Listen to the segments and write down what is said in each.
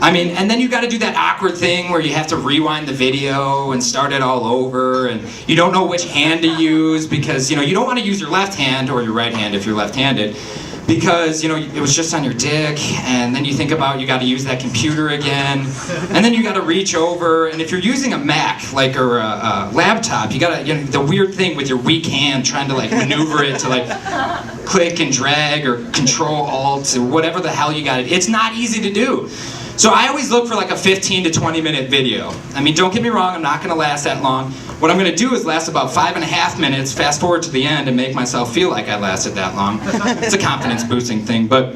I mean, and then you got to do that awkward thing where you have to rewind the video and start it all over, and you don't know which hand to use because, you know, you don't want to use your left hand or your right hand if you're left-handed because, you know, it was just on your dick, and then you think about you got to use that computer again, and then you got to reach over, and if you're using a Mac, like, or a laptop, you got to, you know, the weird thing with your weak hand trying to, like, maneuver it to, like, click and drag or Control-Alt or whatever the hell you got it. It's not easy to do. So I always look for like a 15 to 20 minute video. I mean, don't get me wrong, I'm not going to last that long. What I'm going to do is last about 5.5 minutes, fast forward to the end, and make myself feel like I lasted that long. It's a confidence boosting thing, but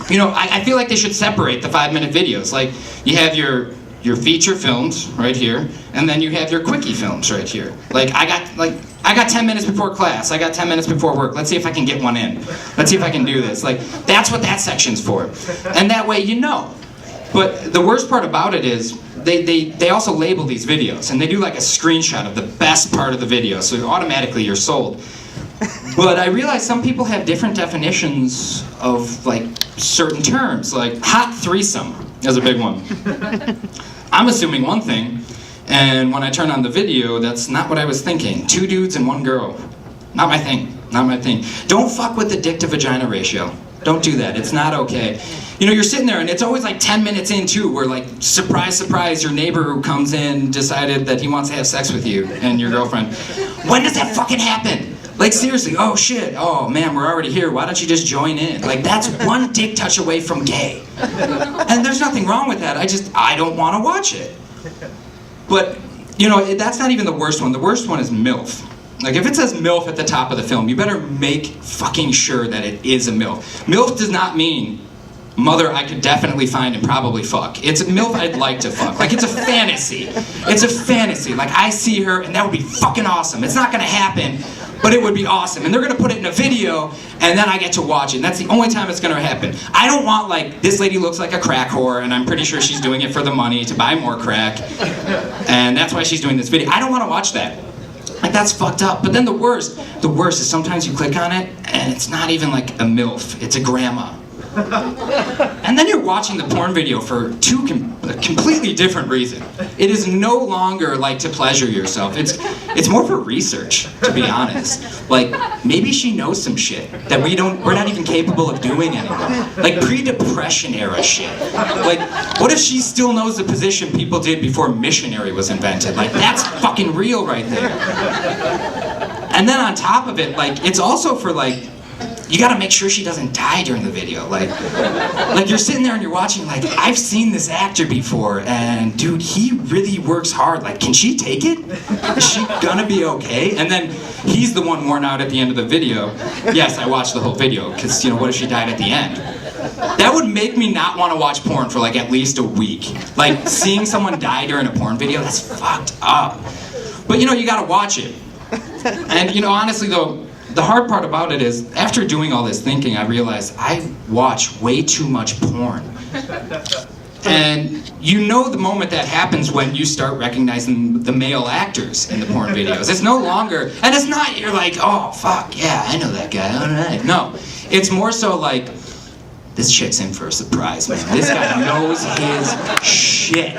you know, I feel like they should separate the 5-minute videos. Like, you have your feature films right here, and then you have your quickie films right here. Like, I got 10 minutes before class, I got 10 minutes before work, let's see if I can get one in. Let's see if I can do this. Like, that's what that section's for. And that way you know. But the worst part about it is, they also label these videos, and they do like a screenshot of the best part of the video, so automatically you're sold. But I realize some people have different definitions of like certain terms, like hot threesome is a big one. I'm assuming one thing, and when I turn on the video, that's not what I was thinking. 2 dudes and 1 girl. Not my thing, not my thing. Don't fuck with the dick to vagina ratio. Don't do that, it's not okay. You know, you're sitting there and it's always like 10 minutes in too, where like, surprise, surprise, your neighbor who comes in decided that he wants to have sex with you and your girlfriend. When does that fucking happen? Like, seriously, oh shit, oh man, we're already here, why don't you just join in? Like, that's one dick touch away from gay. And there's nothing wrong with that, I don't want to watch it. But, you know, that's not even the worst one. The worst one is MILF. Like, if it says MILF at the top of the film, you better make fucking sure that it is a MILF. MILF does not mean mother I could definitely find and probably fuck. It's a MILF I'd like to fuck. Like, it's a fantasy. It's a fantasy. Like, I see her and that would be fucking awesome. It's not gonna happen, but it would be awesome. And they're gonna put it in a video and then I get to watch it. And that's the only time it's gonna happen. I don't want, like, this lady looks like a crack whore and I'm pretty sure she's doing it for the money to buy more crack. And that's why she's doing this video. I don't wanna watch that. Like, that's fucked up. But then the worst is sometimes you click on it and it's not even like a MILF, it's a grandma. And then you're watching the porn video for a completely different reason. It is no longer like to pleasure yourself. It's more for research, to be honest. Like, maybe she knows some shit that we're not even capable of doing anymore. Like pre-depression era shit. Like, what if she still knows the position people did before missionary was invented? Like, that's fucking real right there. And then on top of it, like, it's also for like, you gotta make sure she doesn't die during the video. Like you're sitting there and you're watching, like, I've seen this actor before, and dude, he really works hard. Like, can she take it? Is she gonna be okay? And then he's the one worn out at the end of the video. Yes, I watched the whole video, because, you know, what if she died at the end? That would make me not want to watch porn for like at least a week. Like, seeing someone die during a porn video, that's fucked up. But, you know, you gotta watch it. And, you know, honestly though, the hard part about it is, after doing all this thinking, I realized I watch way too much porn. And you know the moment that happens when you start recognizing the male actors in the porn videos. It's no longer, and it's not, you're like, oh, fuck, yeah, I know that guy, all right. No, it's more so like, this chick's in for a surprise, man. This guy knows his shit.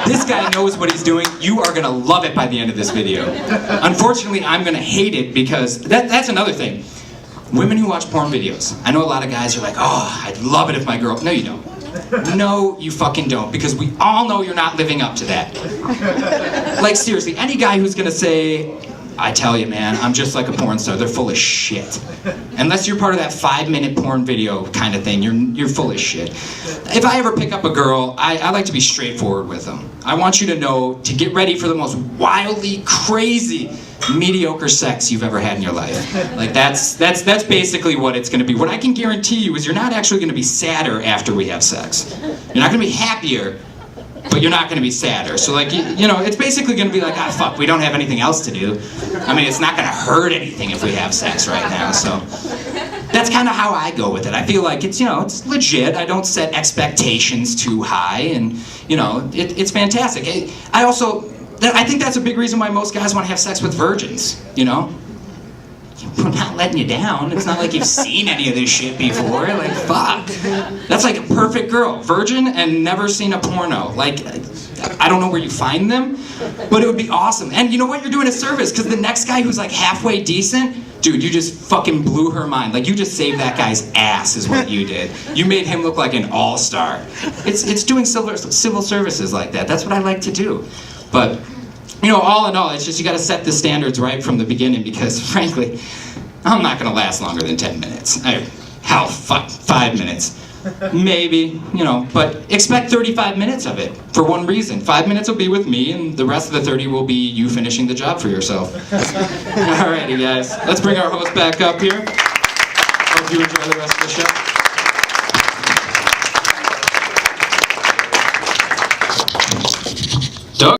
This guy knows what he's doing. You are gonna love it by the end of this video. Unfortunately, I'm gonna hate it because that's another thing. Women who watch porn videos. I know a lot of guys are like, oh, I'd love it if my girl... No, you don't. No, you fucking don't, because we all know you're not living up to that. Like, seriously, any guy who's gonna say, I tell you, man, I'm just like a porn star, they're full of shit. Unless you're part of that 5-minute porn video kind of thing, you're full of shit. If I ever pick up a girl, I like to be straightforward with them. I want you to know to get ready for the most wildly crazy, mediocre sex you've ever had in your life. Like, that's basically what it's gonna be. What I can guarantee you is you're not actually gonna be sadder after we have sex. You're not gonna be happier, but you're not going to be sadder. So, like, you know, it's basically going to be like, ah, fuck, we don't have anything else to do. I mean, it's not going to hurt anything if we have sex right now, so. That's kind of how I go with it. I feel like it's, you know, it's legit. I don't set expectations too high, and, you know, it's fantastic. I think that's a big reason why most guys want to have sex with virgins, you know? we're not letting you down. It's not like you've seen any of this shit before. Like, fuck. That's like a perfect girl. Virgin and never seen a porno. Like, I don't know where you find them, but it would be awesome. And you know what? You're doing a service, because the next guy who's like halfway decent, dude, you just fucking blew her mind. Like, you just saved that guy's ass is what you did. You made him look like an all-star. It's doing civil services like that. That's what I like to do. But, you know, all in all, it's just you got to set the standards right from the beginning, because, frankly, I'm not going to last longer than 10 minutes. Hell, fuck, 5 minutes. Maybe, you know, but expect 35 minutes of it for one reason. 5 minutes will be with me, and the rest of the 30 will be you finishing the job for yourself. Alrighty, guys. Let's bring our host back up here. Hope you enjoy the rest of the show. Doug?